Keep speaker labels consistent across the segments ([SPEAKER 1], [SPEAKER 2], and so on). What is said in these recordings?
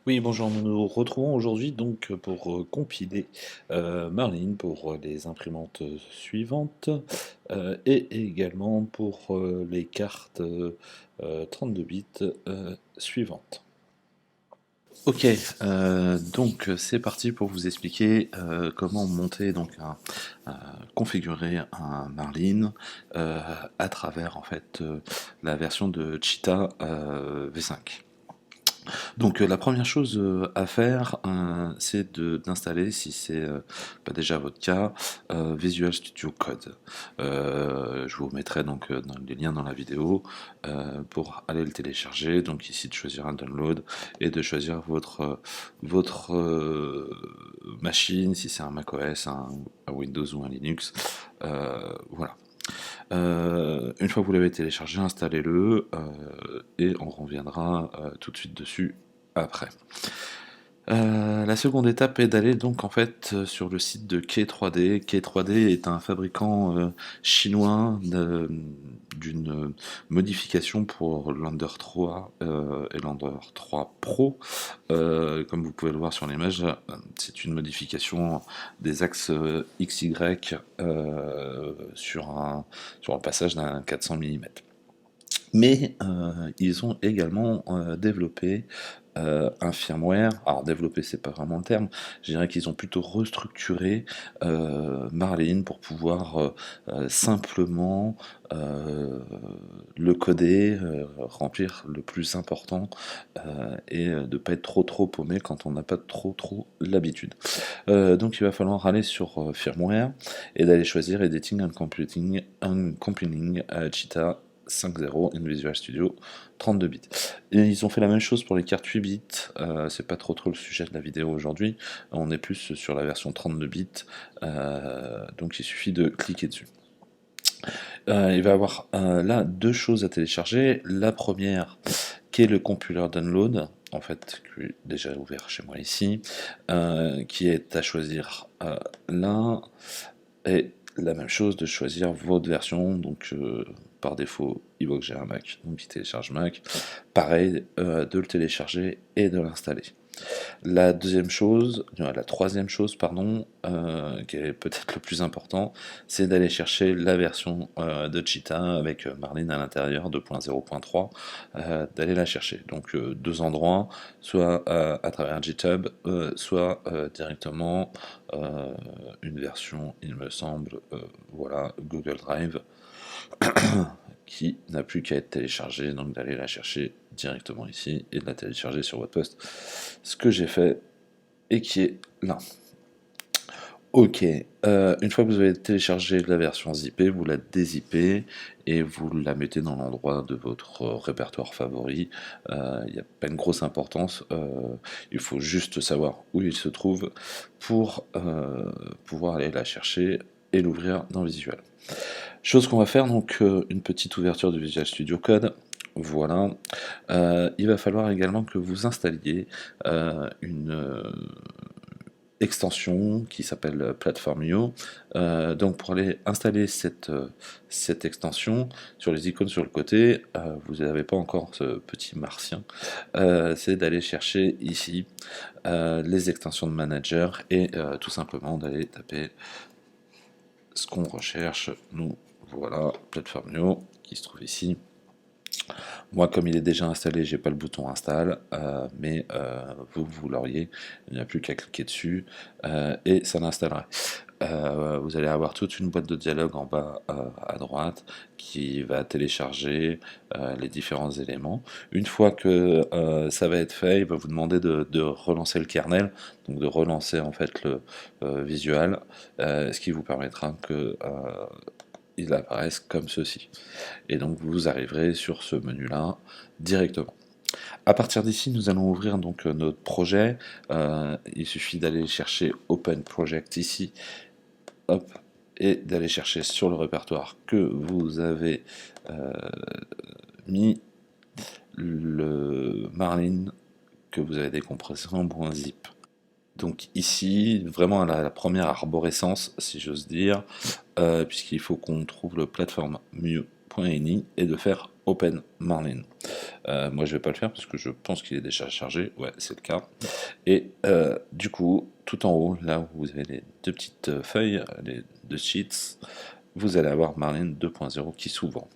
[SPEAKER 1] Oui, bonjour, nous nous retrouvons aujourd'hui donc pour compiler Marlin pour les imprimantes suivantes et également pour les cartes 32 bits suivantes. Ok, donc c'est parti pour vous expliquer comment monter donc configurer un Marlin à travers en fait la version de Cheetah V5. Donc la première chose à faire, c'est d'installer, si c'est pas déjà votre cas, Visual Studio Code. Je vous mettrai donc dans les liens dans la vidéo pour aller le télécharger. Donc ici de choisir un download et de choisir votre machine, si c'est un macOS, un Windows ou un Linux. Voilà. Une fois que vous l'avez téléchargé, installez-le et on reviendra tout de suite dessus après. La seconde étape est d'aller donc en fait sur le site de Key3D. Key3D est un fabricant chinois d'une modification pour l'Under 3 et l'Under 3 Pro. Comme vous pouvez le voir sur l'image, c'est une modification des axes XY sur un passage d'un 400 mm. Mais ils ont également développé un firmware. Alors développé, c'est pas vraiment le terme. Je dirais qu'ils ont plutôt restructuré Marlin pour pouvoir simplement le coder, remplir le plus important et de pas être trop paumé quand on n'a pas trop l'habitude. Donc il va falloir aller sur firmware et d'aller choisir Editing and Compiling Cheetah 5.0 in Visual Studio 32 bits. Et ils ont fait la même chose pour les cartes 8 bits, c'est pas trop le sujet de la vidéo aujourd'hui, on est plus sur la version 32 bits, donc il suffit de cliquer dessus. Il va y avoir là deux choses à télécharger. La première, qui est le compiler download, en fait, qui est déjà ouvert chez moi ici, qui est à choisir là, et la même chose de choisir votre version, donc par défaut, il faut que j'ai un Mac, donc il télécharge Mac, pareil, de le télécharger et de l'installer. La troisième chose, pardon, qui est peut-être le plus important, c'est d'aller chercher la version de Cheetah avec Marlin à l'intérieur 2.0.3, d'aller la chercher. Donc deux endroits, soit à travers GitHub, soit directement une version, il me semble, voilà, Google Drive, qui n'a plus qu'à être téléchargée, donc d'aller la chercher directement ici et de la télécharger sur votre poste. Ce que j'ai fait et qui est là. Ok, une fois que vous avez téléchargé la version zippée, vous la dézippez et vous la mettez dans l'endroit de votre répertoire favori. Il n'y a pas une grosse importance, il faut juste savoir où il se trouve pour pouvoir aller la chercher et l'ouvrir dans Visual. Chose qu'on va faire, donc une petite ouverture de Visual Studio Code. Voilà. Il va falloir également que vous installiez une extension qui s'appelle Platform.io. Donc pour aller installer cette extension, sur les icônes sur le côté, vous n'avez pas encore ce petit martien, c'est d'aller chercher ici les extensions de manager et tout simplement d'aller taper ce qu'on recherche. Nous voilà, Platform.io qui se trouve ici. Moi, comme il est déjà installé, j'ai pas le bouton install, mais vous l'auriez, il n'y a plus qu'à cliquer dessus et ça l'installerait. Vous allez avoir toute une boîte de dialogue en bas à droite qui va télécharger les différents éléments. Une fois que ça va être fait, il va vous demander de relancer le kernel, donc de relancer en fait le visual, ce qui vous permettra que ils apparaissent comme ceci. Et donc vous arriverez sur ce menu-là directement. À partir d'ici, nous allons ouvrir donc notre projet. Il suffit d'aller chercher Open Project ici, hop, et d'aller chercher sur le répertoire que vous avez mis le Marlin que vous avez décompressé en .zip. Donc ici, vraiment à la première arborescence, si j'ose dire, puisqu'il faut qu'on trouve le platform mu.ini et de faire Open Marlin. Moi, je vais pas le faire parce que je pense qu'il est déjà chargé. Ouais, c'est le cas. Et du coup, tout en haut, là où vous avez les deux petites feuilles, les deux sheets, vous allez avoir Marlin 2.0 qui s'ouvre.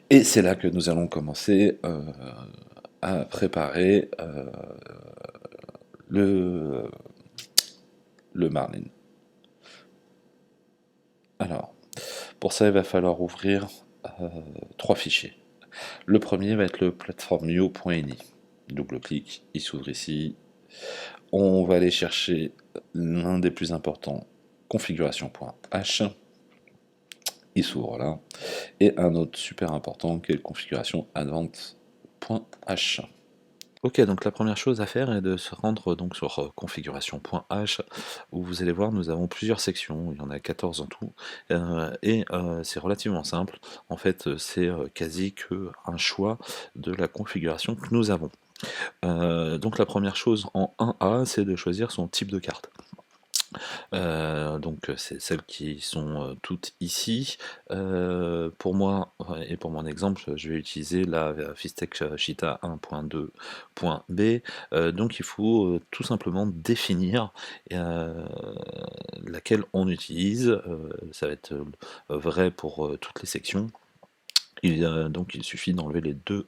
[SPEAKER 1] Et c'est là que nous allons commencer à préparer le, le Marlin. Alors, pour ça, il va falloir ouvrir trois fichiers. Le premier va être le platformio.ini. Double-clic, il s'ouvre ici. On va aller chercher l'un des plus importants, configuration.h. Il s'ouvre là. Et un autre super important qui est le configuration advanced.h. Ok, donc la première chose à faire est de se rendre donc sur configuration.h où vous allez voir nous avons plusieurs sections, il y en a 14 en tout, et c'est relativement simple. En fait, c'est quasi que un choix de la configuration que nous avons. Donc la première chose en 1A, c'est de choisir son type de carte. Donc c'est celles qui sont toutes ici. Pour moi et pour mon exemple, je vais utiliser la Fistech Cheetah 1.2.b. Donc il faut tout simplement définir laquelle on utilise. Ça va être vrai pour toutes les sections. Donc il suffit d'enlever les deux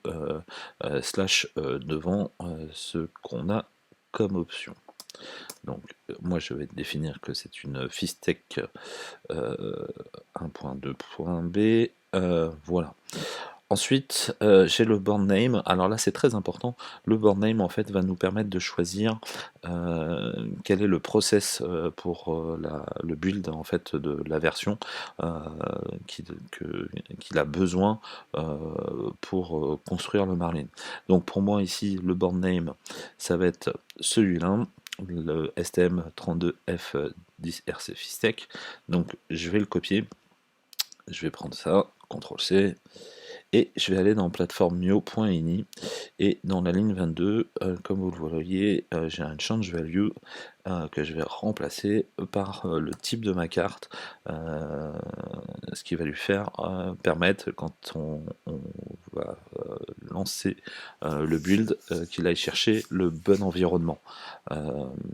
[SPEAKER 1] slash devant ce qu'on a comme option. Donc moi je vais définir que c'est une Fistech 1.2.b. Voilà. Ensuite, j'ai le board name. Alors là, c'est très important. Le board name, en fait, va nous permettre de choisir quel est le process pour le build en fait de la version qu'il a besoin pour construire le Marlin. Donc pour moi ici, le board name, ça va être celui-là, le STM32F10RC Fistech. Donc je vais le copier. Je vais prendre ça, CTRL-C, et je vais aller dans platformio.ini, et dans la ligne 22, comme vous le voyez, j'ai un change value que je vais remplacer par le type de ma carte, ce qui va lui faire permettre, quand on va lancer le build, qu'il aille chercher le bon environnement.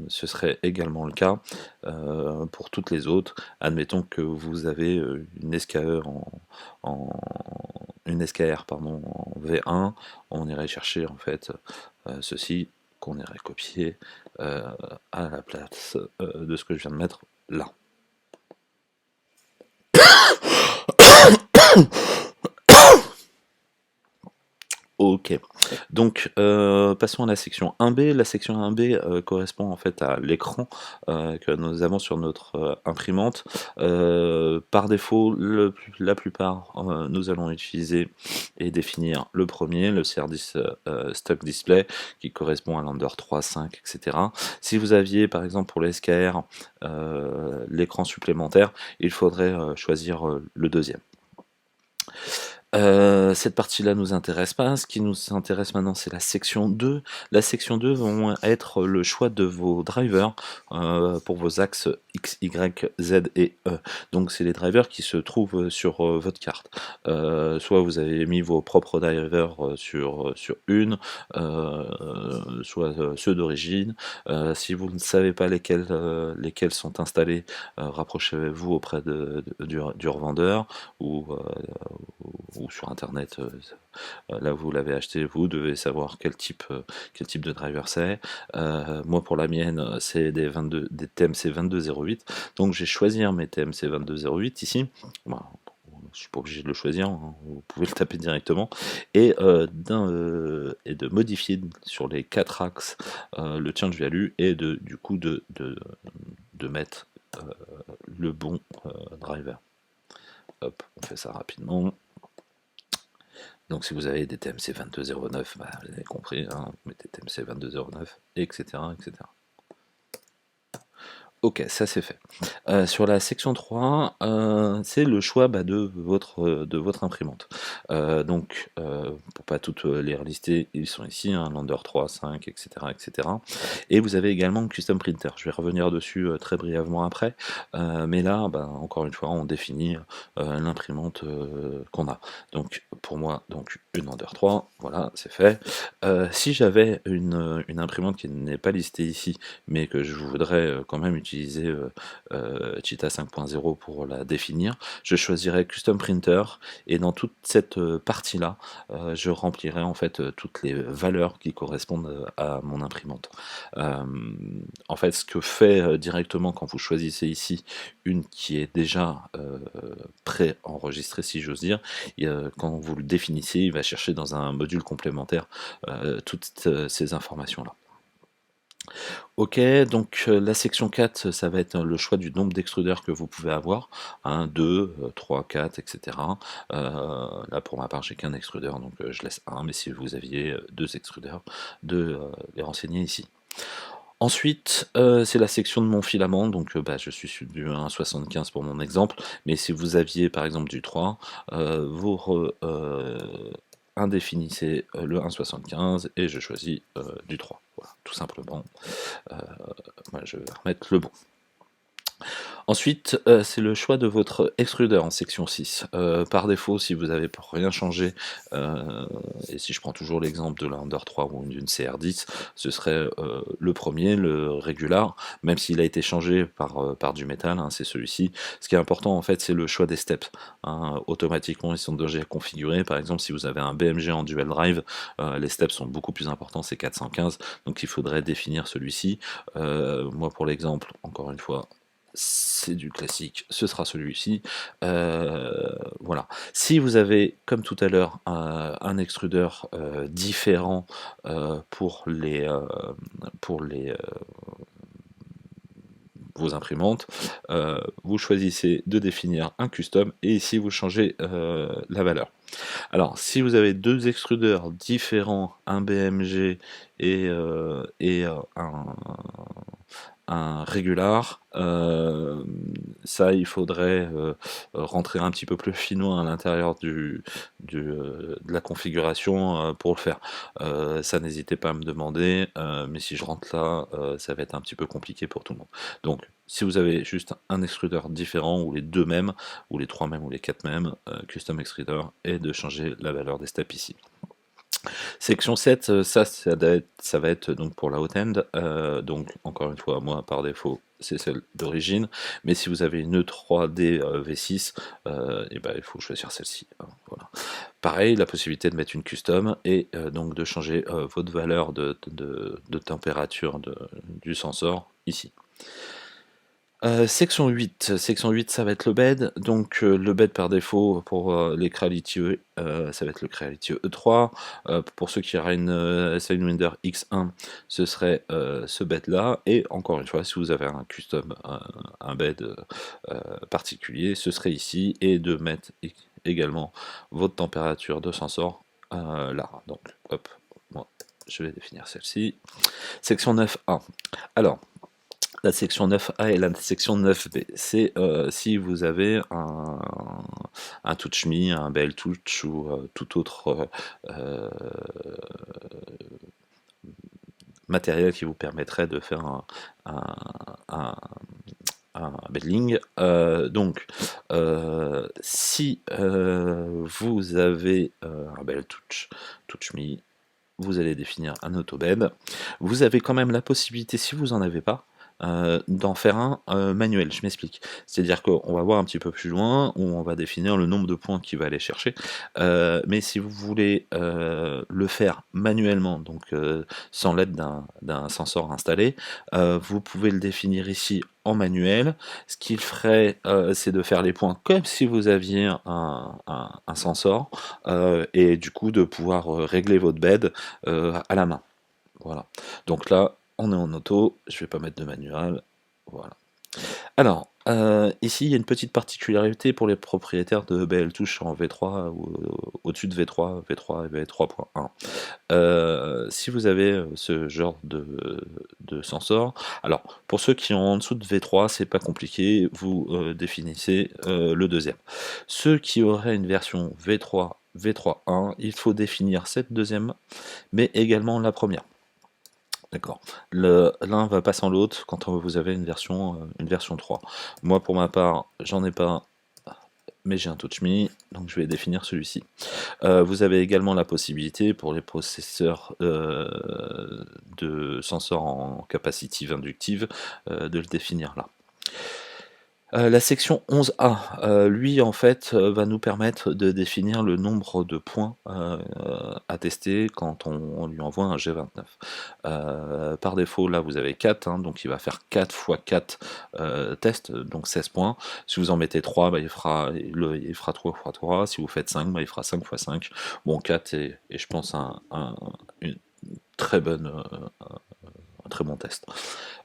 [SPEAKER 1] Ce serait également le cas pour toutes les autres. Admettons que vous avez une SKE une SKR pardon, en V1, on irait chercher en fait ceci qu'on irait copier à la place de ce que je viens de mettre là. Ok, donc passons à la section 1B. La section 1B correspond en fait à l'écran que nous avons sur notre imprimante. Par défaut, la plupart, nous allons utiliser et définir le premier, le CR10 Stock Display, qui correspond à l'Under 3, 5, etc. Si vous aviez par exemple pour les SKR l'écran supplémentaire, il faudrait choisir le deuxième. Cette partie-là nous intéresse pas. Ce qui nous intéresse maintenant, c'est la section 2. La section 2 vont être le choix de vos drivers pour vos axes X, Y, Z et E. Donc c'est les drivers qui se trouvent sur votre carte. Soit vous avez mis vos propres drivers sur une, soit ceux d'origine. Si vous ne savez pas lesquels sont installés, rapprochez-vous auprès du revendeur ou sur internet, là où vous l'avez acheté, vous devez savoir quel type de driver c'est. Moi pour la mienne, c'est des TMC 2208, donc j'ai choisi mes TMC 2208 ici. Bon, je suis pas obligé de le choisir, hein, vous pouvez le taper directement, et de modifier sur les 4 axes le change value, et du coup de mettre le bon driver. Hop, on fait ça rapidement. Donc si vous avez des TMC 2209, bah, vous avez compris, hein, vous mettez TMC 2209, etc., etc. OK, ça c'est fait. Sur la section 3, c'est le choix, bah, de votre imprimante. Pour pas toutes, les relister, ils sont ici, hein, Lander 3, 5 et cetera et cetera. Et vous avez également Custom Printer. Je vais revenir dessus, très brièvement après, mais là, bah, encore une fois, on définit, l'imprimante, qu'on a. Donc pour moi, donc une Lander 3, voilà, c'est fait. Si j'avais une imprimante qui n'est pas listée ici, mais que je voudrais quand même utiliser Cheetah 5.0 pour la définir, je choisirais Custom Printer et dans toute cette partie-là, je remplirai en fait toutes les valeurs qui correspondent à mon imprimante. Euh, En fait, ce que fait directement quand vous choisissez ici une qui est déjà pré-enregistrée, si j'ose dire, quand vous le définissez, il va chercher dans un module complémentaire toutes ces informations-là. Ok, donc la section 4, ça va être le choix du nombre d'extrudeurs que vous pouvez avoir, 1, 2, 3, 4, etc. Là pour ma part j'ai qu'un extrudeur, donc je laisse un, mais si vous aviez deux extrudeurs, de les renseigner ici. Ensuite, c'est la section de mon filament, donc bah, je suis sur du 1,75 pour mon exemple, mais si vous aviez par exemple du 3, indéfinissez le 1,75 et je choisis du 3. Voilà, tout simplement. Voilà, je vais remettre le bon. Ensuite, c'est le choix de votre extrudeur en section 6. Par défaut, si vous n'avez pour rien changé, et si je prends toujours l'exemple de la Under 3 ou d'une CR10, ce serait le premier, le Regular, même s'il a été changé par du métal, hein, c'est celui-ci. Ce qui est important en fait, c'est le choix des steps. Hein. Automatiquement, ils sont déjà configurés. Par exemple, si vous avez un BMG en dual drive, les steps sont beaucoup plus importants, c'est 415, donc il faudrait définir celui-ci. Moi, pour l'exemple, encore une fois, c'est du classique, ce sera celui-ci. Voilà. Si vous avez, comme tout à l'heure, un extrudeur différent pour vos imprimantes, vous choisissez de définir un custom et ici vous changez la valeur. Alors, si vous avez deux extrudeurs différents, un BMG et un régular, ça il faudrait rentrer un petit peu plus finement à l'intérieur de la configuration pour le faire. Ça n'hésitez pas à me demander, mais si je rentre là, ça va être un petit peu compliqué pour tout le monde. Donc si vous avez juste un extrudeur différent, ou les deux mêmes, ou les trois mêmes, ou les quatre mêmes, custom extruder, et de changer la valeur des steps ici. Section 7, ça va être donc pour la hot-end, donc encore une fois, moi par défaut, c'est celle d'origine, mais si vous avez une E3D V6, et ben, il faut choisir celle-ci. Hein, voilà. Pareil, la possibilité de mettre une custom et donc de changer votre valeur de température du sensor ici. Section 8, ça va être le bed, donc le bed par défaut pour les Creality ça va être le Creality E3, pour ceux qui auraient une Sidewinder X1, ce serait ce bed là, et encore une fois, si vous avez un custom, un bed particulier, ce serait ici, et de mettre également votre température de sensor là, donc hop, moi je vais définir celle-ci. Section 9A, alors la section 9A et la section 9B, c'est si vous avez un TouchMe, un BL Touch ou tout autre matériel qui vous permettrait de faire un bedding. Si vous avez un BL TouchMe, vous allez définir un autobed. Vous avez quand même la possibilité, si vous n'en avez pas, d'en faire un manuel. Je m'explique. C'est-à-dire qu'on va voir un petit peu plus loin, où on va définir le nombre de points qu'il va aller chercher. Mais si vous voulez le faire manuellement, donc sans l'aide d'un sensor installé, vous pouvez le définir ici en manuel. Ce qu'il ferait, c'est de faire les points comme si vous aviez un sensor, et du coup de pouvoir régler votre bed à la main. Voilà. Donc là, on est en auto, je vais pas mettre de manuel. Voilà. Alors, Ici, il y a une petite particularité pour les propriétaires de BL Touch en V3 ou au-dessus de V3, V3 et V3.1. Si vous avez ce genre de sensor, alors pour ceux qui ont en dessous de V3, c'est pas compliqué, vous définissez le deuxième. Ceux qui auraient une version V3, V3.1, il faut définir cette deuxième, mais également la première. D'accord. L'un va pas sans l'autre quand vous avez une version 3. Moi, pour ma part, j'en ai pas, mais j'ai un TouchMe, donc je vais définir celui-ci. Vous avez également la possibilité pour les processeurs de sensors en capacitive inductive de le définir là. La section 11A, lui en fait va nous permettre de définir le nombre de points à tester quand on lui envoie un G29. Par défaut là vous avez 4, hein, donc il va faire 4 x 4 tests, donc 16 points. Si vous en mettez 3, bah, il fera 3 x 3, si vous faites 5, bah, il fera 5 x 5. Bon 4 est je pense une très bonne, un très bon test.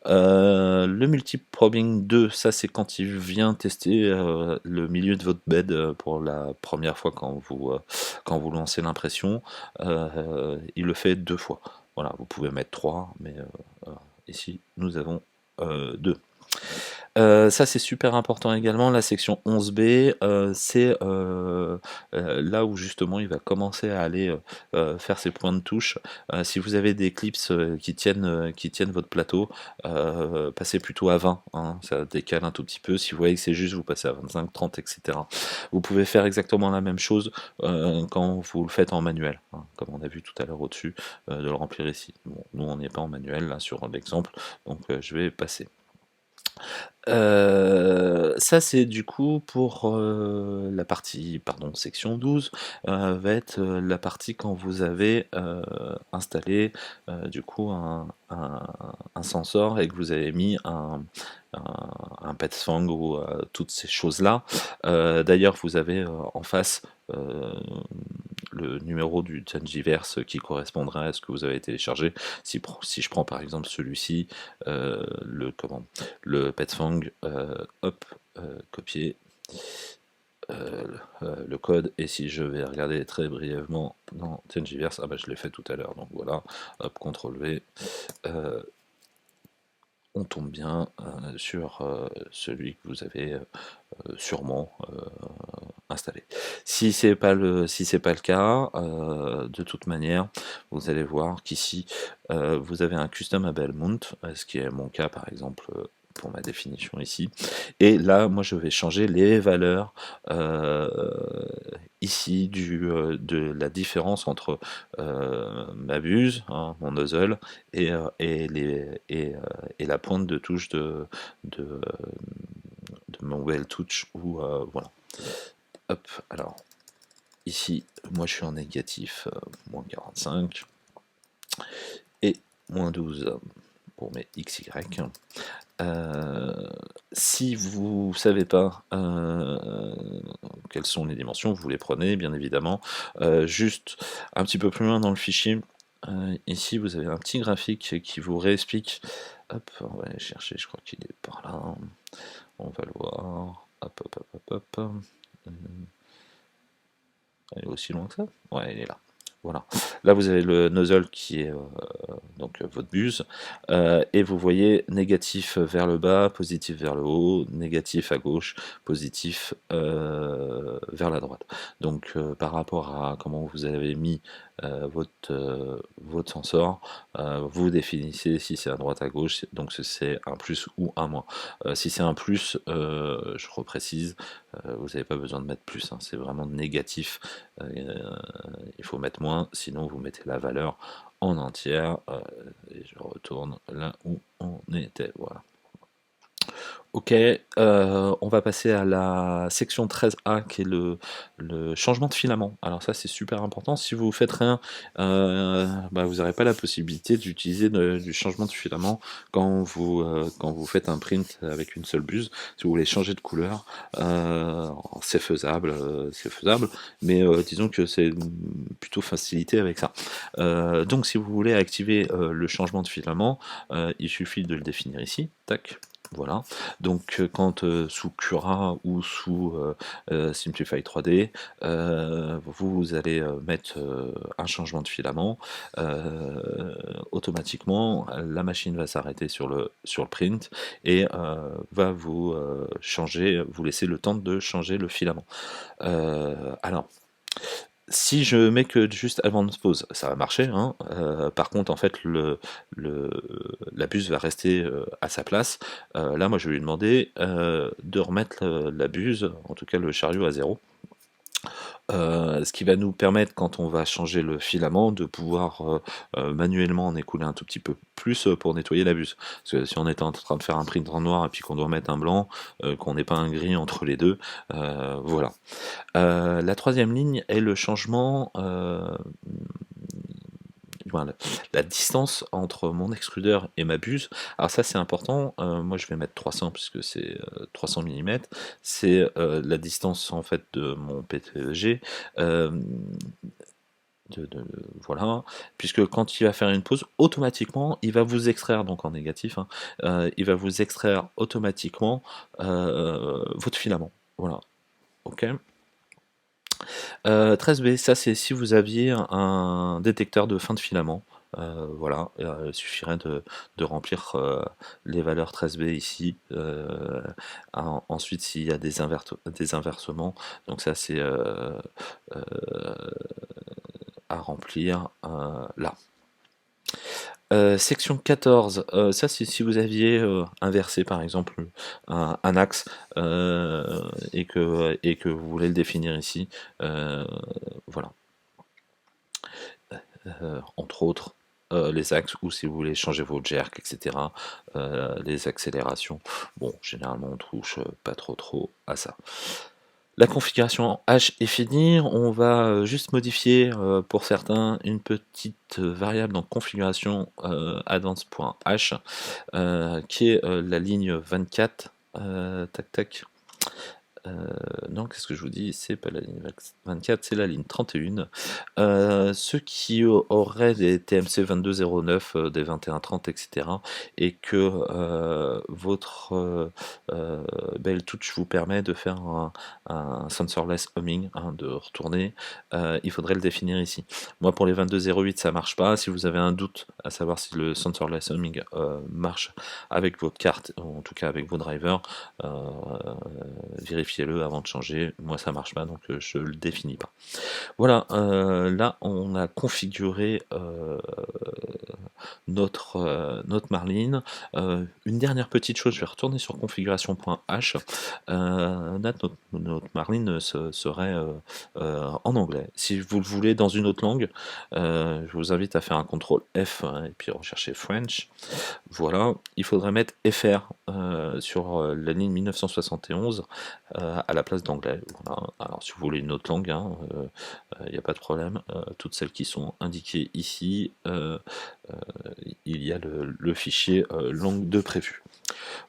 [SPEAKER 1] Le multi-probing 2, ça c'est quand il vient tester le milieu de votre bed pour la première fois quand vous lancez l'impression. Il le fait 2 fois. Voilà, vous pouvez mettre 3, mais ici nous avons 2. Ça c'est super important également, la section 11B, c'est là où justement il va commencer à aller faire ses points de touche. Si vous avez des clips qui tiennent votre plateau, passez plutôt à 20, hein, ça décale un tout petit peu. Si vous voyez que c'est juste, vous passez à 25, 30, etc. Vous pouvez faire exactement la même chose quand vous le faites en manuel, hein, comme on a vu tout à l'heure au-dessus, de le remplir ici. Bon, nous on n'est pas en manuel là sur l'exemple, donc je vais passer. Ça c'est du coup pour la partie, pardon, section 12, va être la partie quand vous avez installé du coup un sensor et que vous avez mis un PetFang ou toutes ces choses-là. D'ailleurs, vous avez en face le numéro du Thingiverse qui correspondrait à ce que vous avez téléchargé. Si je prends par exemple celui-ci, le PetFang, hop, copier le code, et si je vais regarder très brièvement dans Thingiverse, ah bah je l'ai fait tout à l'heure, donc voilà, hop, CTRL V, on tombe bien sur celui que vous avez sûrement installé. Si c'est pas le cas, de toute manière, vous allez voir qu'ici vous avez un custom Abel Mount, ce qui est mon cas par exemple pour ma définition ici. Et là, moi, je vais changer les valeurs ici de la différence entre ma buse, hein, mon nozzle, et la pointe de touche de mon well touch, ou voilà. Hop, alors ici, moi je suis en négatif, moins 45, et moins 12 pour mes XY. Si vous savez pas quelles sont les dimensions, vous les prenez bien évidemment. Juste un petit peu plus loin dans le fichier, ici vous avez un petit graphique qui vous réexplique. Hop, on va aller chercher, je crois qu'il est par là. On va le voir. Hop, hop, hop, hop, hop. Elle est aussi loin que ça? Ouais, elle est là. Voilà. Là, vous avez le nozzle qui est donc votre buse, et vous voyez négatif vers le bas, positif vers le haut, négatif à gauche, positif vers la droite. Donc, par rapport à comment vous avez mis votre sensor, vous définissez si c'est à droite à gauche, donc c'est un plus ou un moins. Si c'est un plus, je reprécise, vous n'avez pas besoin de mettre plus, hein, c'est vraiment négatif. Il faut mettre moins, sinon vous mettez la valeur en entière, et je retourne là où on était, voilà. Ok, on va passer à la section 13A qui est le changement de filament. Alors ça c'est super important, si vous faites rien, bah, vous n'aurez pas la possibilité d'utiliser du changement de filament quand vous faites un print avec une seule buse. Si vous voulez changer de couleur, c'est faisable, mais disons que c'est plutôt facilité avec ça. Donc si vous voulez activer le changement de filament, il suffit de le définir ici, tac. Voilà, donc quand, sous Cura ou sous, Simplify 3D, vous allez, mettre, un changement de filament, automatiquement, la machine va s'arrêter sur le print et va vous laisser le temps de changer le filament. Alors si je mets que juste avant de pause, ça va marcher, hein. Par contre, en fait, le la buse va rester, à sa place. Là, moi, je vais lui demander, de remettre, la buse, en tout cas le chariot à 0. Ce qui va nous permettre, quand on va changer le filament, de pouvoir, manuellement en écouler un tout petit peu plus, pour nettoyer la buse. Parce que si on est en train de faire un print en noir et puis qu'on doit mettre un blanc, qu'on n'ait pas un gris entre les deux, voilà. La troisième ligne est le changement, voilà, la distance entre mon extrudeur et ma buse. Alors ça c'est important, moi je vais mettre 300 puisque c'est 300 mm, c'est la distance en fait de mon PTG. euh, voilà, puisque quand il va faire une pause, automatiquement il va vous extraire, donc en négatif, hein, il va vous extraire automatiquement votre filament. Voilà, ok. 13B, ça c'est si vous aviez un détecteur de fin de filament. Voilà, il suffirait de remplir les valeurs 13B ici. Ensuite, s'il y a des inversements, donc ça c'est euh, à remplir là. Section 14, ça c'est si vous aviez inversé par exemple un axe et que vous voulez le définir ici. Voilà. Entre autres les axes, ou si vous voulez changer vos jerks, etc. Les accélérations. Bon, généralement on touche pas trop à ça. La configuration H est finie, on va juste modifier pour certains une petite variable dans configuration advance.h qui est la ligne 24. Tac tac. Non, qu'est-ce que je vous dis? C'est pas la ligne 24, c'est la ligne 31. Ceux qui auraient des TMC 2209, des 2130, etc., et que votre Bell Touch vous permet de faire un sensorless humming, hein, de retourner, il faudrait le définir ici. Moi, pour les 2208, ça marche pas. Si vous avez un doute à savoir si le sensorless humming marche avec votre carte, ou en tout cas avec vos drivers, vérifiez-le avant de changer. Moi, ça marche pas, donc je le définis pas. Voilà, là on a configuré notre Marline. Une dernière petite chose, je vais retourner sur configuration.h. Notre Marline serait en anglais. Si vous le voulez dans une autre langue, je vous invite à faire un CTRL F, hein, et puis rechercher French. Voilà, il faudrait mettre FR sur la ligne 1971 à la place d'anglais. Voilà. Alors si vous voulez une autre langue, il n'y a pas de problème. Toutes celles qui sont indiquées ici, il y a le fichier langue de prévu.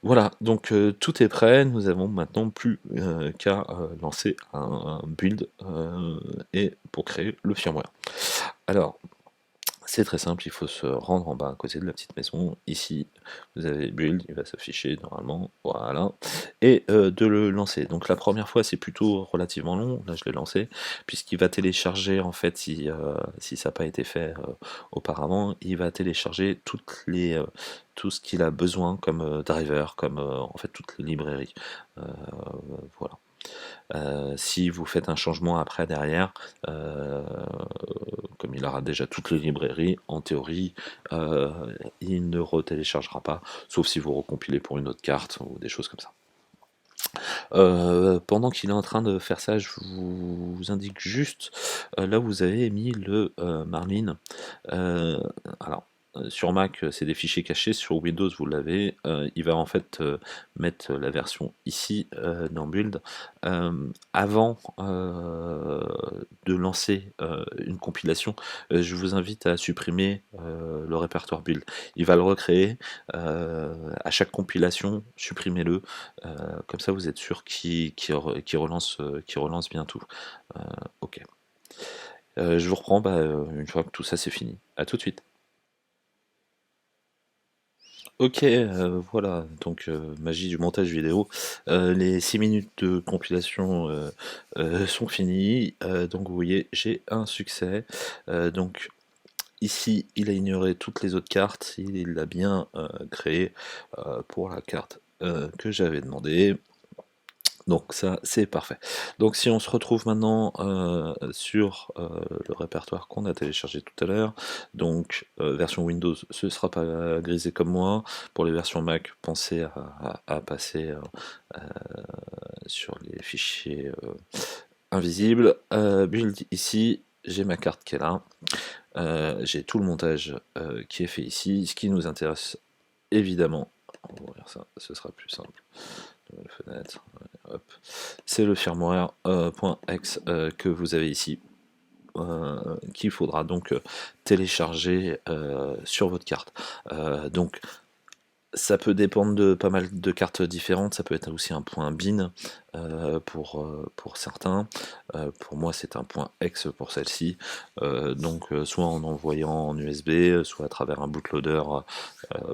[SPEAKER 1] Voilà, donc tout est prêt. Nous avons maintenant plus qu'à lancer un build et pour créer le firmware. Alors, c'est très simple, il faut se rendre en bas à côté de la petite maison. Ici, vous avez build, il va s'afficher normalement, voilà, et de le lancer. Donc la première fois, c'est plutôt relativement long. Là, je l'ai lancé, puisqu'il va télécharger, en fait, si ça n'a pas été fait auparavant, il va télécharger tout ce qu'il a besoin comme driver, comme en fait toutes les librairies. Voilà. Si vous faites un changement après derrière, comme il aura déjà toutes les librairies, en théorie, il ne retéléchargera pas, sauf si vous recompilez pour une autre carte ou des choses comme ça. Pendant qu'il est en train de faire ça, je vous indique juste là où vous avez mis le Marlin. Alors, sur Mac, c'est des fichiers cachés. Sur Windows, vous l'avez. Il va en fait mettre la version ici dans Build. Avant de lancer une compilation, je vous invite à supprimer le répertoire Build. Il va le recréer. À chaque compilation, supprimez-le. Comme ça, vous êtes sûr qu'il relance bien tout. Ok. Je vous reprends une fois que tout ça c'est fini. À tout de suite. Ok, voilà, donc magie du montage vidéo. Les 6 minutes de compilation sont finies. Donc vous voyez, j'ai un succès. Donc ici, il a ignoré toutes les autres cartes. Il l'a bien créé pour la carte que j'avais demandé. Donc ça, c'est parfait. Donc si on se retrouve maintenant sur le répertoire qu'on a téléchargé tout à l'heure, donc version Windows, ce ne sera pas grisé comme moi. Pour les versions Mac, pensez à passer sur les fichiers invisibles. Build ici, j'ai ma carte qui est là. J'ai tout le montage qui est fait ici. Ce qui nous intéresse évidemment, on va ouvrir ça, ce sera plus simple. Nouvelle fenêtre, hop. C'est le firmware.exe que vous avez ici, qu'il faudra donc télécharger sur votre carte. Donc ça peut dépendre de pas mal de cartes différentes, ça peut être aussi un point bin pour certains. Pour moi c'est un point exe pour celle-ci. Donc soit en envoyant en USB, soit à travers un bootloader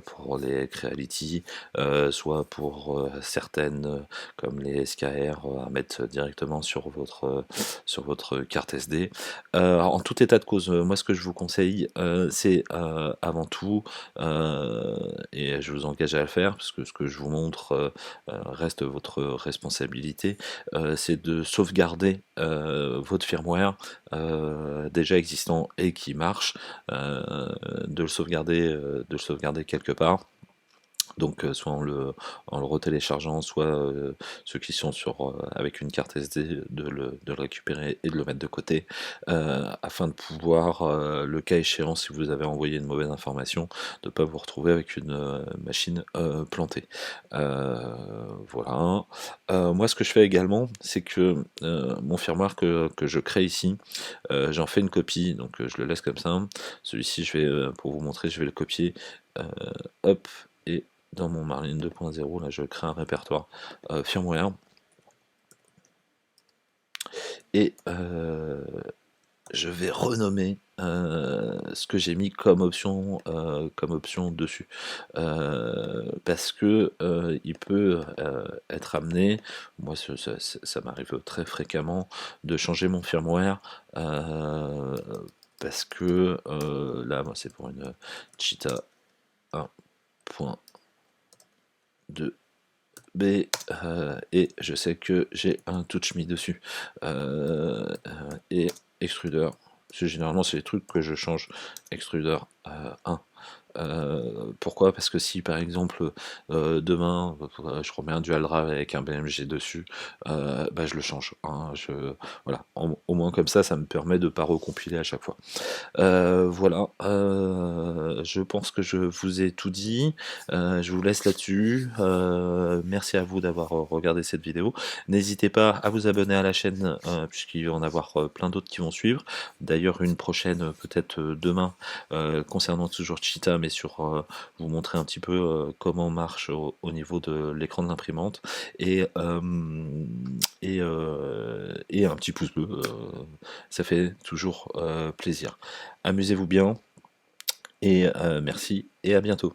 [SPEAKER 1] pour les Creality, soit pour certaines comme les SKR à mettre directement sur votre carte SD. En tout état de cause, moi ce que je vous conseille c'est avant tout, et je vous engage à le faire, parce que ce que je vous montre reste votre responsabilité, c'est de sauvegarder votre firmware déjà existant et qui marche, de le sauvegarder quelque part. Donc soit en le retéléchargeant, soit ceux qui sont avec une carte SD de le récupérer et de le mettre de côté, afin de pouvoir, le cas échéant, si vous avez envoyé une mauvaise information, de ne pas vous retrouver avec une machine plantée. Voilà. Moi ce que je fais également, c'est que mon firmware que je crée ici, j'en fais une copie, donc je le laisse comme ça. Celui-ci, pour vous montrer, je vais le copier, hop, et dans mon Marlin 2.0, là je crée un répertoire firmware, et je vais renommer ce que j'ai mis comme option dessus, parce que il peut être amené, moi ça m'arrive très fréquemment de changer mon firmware, parce que là moi c'est pour une Cheetah 1.2 B, et je sais que j'ai un touch me dessus, et extruder, généralement c'est les trucs que je change, extruder 1. Pourquoi? Parce que si par exemple demain je remets un dual drive avec un BMG dessus, bah, je le change, hein, voilà, au moins comme ça me permet de ne pas recompiler à chaque fois. Voilà, je pense que je vous ai tout dit. Je vous laisse là-dessus. Merci à vous d'avoir regardé cette vidéo. N'hésitez pas à vous abonner à la chaîne, puisqu'il va y en avoir plein d'autres qui vont suivre. D'ailleurs, une prochaine, peut-être demain, concernant toujours Cheetah, mais sur vous montrer un petit peu comment marche au niveau de l'écran de l'imprimante. Et un petit pouce bleu, ça fait toujours plaisir. Amusez-vous bien, et merci, et à bientôt.